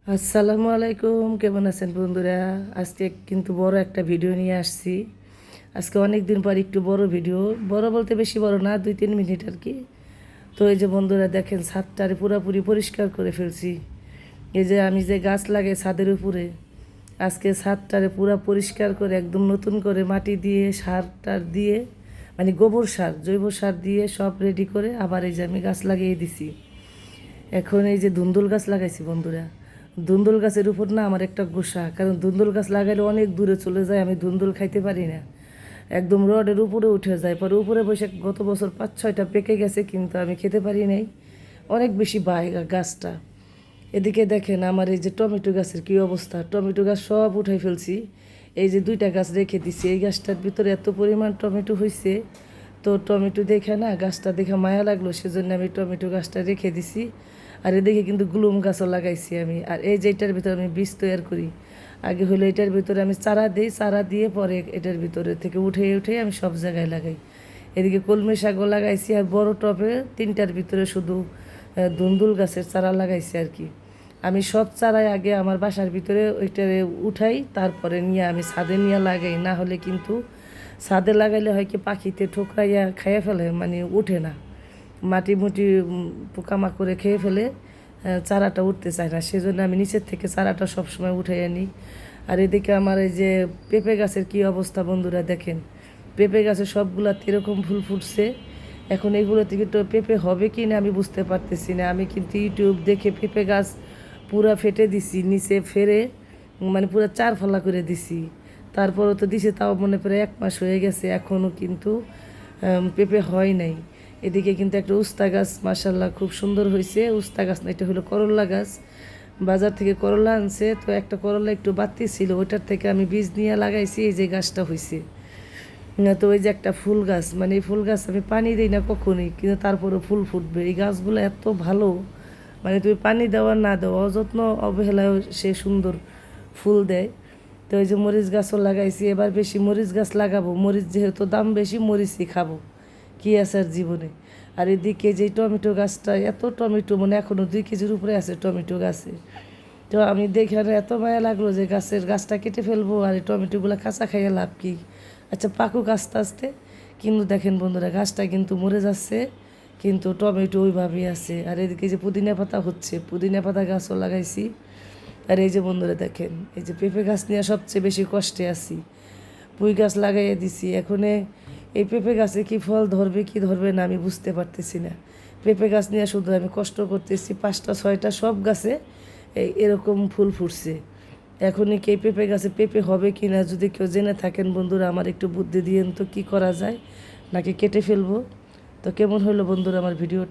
আসসালামু আলাইকুম, কেমন আছেন বন্ধুরা? আজকে কিন্তু বড় একটা ভিডিও নিয়ে আসছি। আজকে অনেক দিন পর একটু বড় ভিডিও, বড় বলতে বেশি বড় না, 2-3 মিনিট আর কি। তো এই যে বন্ধুরা দেখেন, ছাদটারে পুরোপুরি পরিষ্কার করে ফেলছি। এই যে আমি যে গাছ লাগাই ছাদের উপরে, আজকে ছাদটারে পুরো পরিষ্কার করে একদম নতুন করে মাটি দিয়ে সার টার দিয়ে, মানে গোবর সার, জৈব সার দিয়ে সব রেডি করে আবার এই যে আমি গাছ লাগিয়ে দিছি। এখন এই যে ধুন্দুল গাছ লাগাইছি বন্ধুরা। ধুন্দুল গাছের উপর না আমার একটা গোসা, কারণ ধুন্দুল গাছ লাগাইলে অনেক দূরে চলে যায়, আমি ধুন্দুল খাইতে পারি না। একদম রডের উপরে উঠে যায়, পরে উপরে বসে গত বছর 5-6টা পেকে গেছে, কিন্তু আমি খেতে পারি নাই, অনেক বেশি বায় গাছটা। এদিকে দেখেন আমার এই যে টমেটো গাছের কী অবস্থা, টমেটো গাছ সব উঠাই ফেলছি। এই যে 2টা গাছ রেখে দিছি, এই গাছটার ভিতরে এত পরিমাণ টমেটো হয়েছে। তো টমেটো দেখে না, গাছটা দেখে মায়া লাগলো, সেজন্য আমি টমেটো গাছটা রেখে দিছি। আর এদিকে কিন্তু গুলুম গাছও লাগাইছি আমি। আর এই যে এটার ভিতরে আমি বীজ তৈরি করি, আগে হলো এটার ভিতরে আমি চারা দিই, চারা দিয়ে পরে এটার ভিতরে থেকে উঠে উঠে আমি সব জায়গায় লাগাই। এদিকে কলমি শাকও লাগাইছি, আর বড় টবে 3টার ভিতরে শুধু ধুন্দুল গাছের চারা লাগাইছি আর কি। আমি সব চারাই আগে আমার বাসার ভিতরে ওইটা উঠাই, তারপরে নিয়ে আমি ছাদে নিয়ে লাগাই, না হলে কিন্তু ছাদে লাগাইলে হয় কি পাখিতে ঠোকরাইয়া খেয়ে ফেলে, মানে উঠে না, মাটি মুটি পোকামাকড়ে খেয়ে ফেলে, চারাটা উঠতে চায় না, সেজন্য আমি নিচের থেকে চারাটা সবসময় উঠে আনি। আর এদিকে আমার এই যে পেঁপে গাছের কী অবস্থা বন্ধুরা দেখেন, পেঁপে গাছে সবগুলাতে এরকম ফুল ফুটছে। এখন এগুলো থেকে তো পেঁপে হবে কি না আমি বুঝতে পারতেছি না। আমি কিন্তু ইউটিউব দেখে পেঁপে গাছ পুরা ফেটে দিছি, নিচে ফেরে মানে পুরো 4 ফালা করে দিছি। তারপরও তো দিছে, তাও মনে করে 1 মাস হয়ে গেছে, এখনও কিন্তু পেঁপে হয় নাই। এদিকে কিন্তু একটা উস্তা গাছ মাশাল্লাহ খুব সুন্দর হয়েছে। উস্তা গাছ না, এটা হলো করল্লা গাছ। বাজার থেকে করলা আনছে, তো একটা করলা একটু বাড়তি ছিল, ওইটার থেকে আমি বীজ নিয়ে লাগাইছি, এই যে গাছটা হয়েছে। না তো ওই যে একটা ফুল গাছ, মানে এই ফুল গাছ আমি পানি দিই না কখনই, কিন্তু তারপরে ফুল ফুটবে। এই গাছগুলো এত ভালো, মানে তুমি পানি দেওয়া না দেওয়া অযত্ন অবহেলায় সে সুন্দর ফুল দেয়। তো ওই যে মরিচ গাছও লাগাইছি, এবার বেশি মরিচ গাছ লাগাবো, মরিচ যেহেতু দাম বেশি, মরিচই খাবো, কী আছে আর জীবনে। আর এদিকে যে টমেটো গাছটা, এত টমেটো, মানে এখনও 2 কেজির উপরে আছে টমেটো গাছে। তো আমি দেখে আর এত মায়া লাগলো যে গাছটা কেটে ফেলবো, আর এই টমেটোগুলো কাঁচা খাইয়ে লাভ কি। আচ্ছা পাকুক আস্তে আস্তে। কিন্তু দেখেন বন্ধুরা, গাছটা কিন্তু মরে যাচ্ছে, কিন্তু টমেটো ওইভাবেই আছে। আর এদিকে যে পুদিনা পাতা হচ্ছে, পুদিনা পাতা গাছও লাগাইছি। আর এই যে বন্ধুরা দেখেন, এই যে পেঁপে গাছ নিয়ে সবচেয়ে বেশি কষ্টে আছি। পুঁই গাছ লাগাইয়া দিছি, এখন এই পেঁপে গাছে কি ফল ধরবে কি ধরবে না আমি বুঝতে পারতেছি না। পেঁপে গাছ নিয়ে শুধু আমি কষ্ট করতেছি, 5টা 6টা সব গাছে এরকম ফুল ফুটছে। এখনই কি এই পেঁপে গাছে পেঁপে হবে কি না, যদি কেউ জেনে থাকেন বন্ধুরা আমার একটু বুদ্ধি দিয়েন তো, কি করা যায়, নাকি কেটে ফেলবো? তো কেমন হলো বন্ধুরা আমার ভিডিও?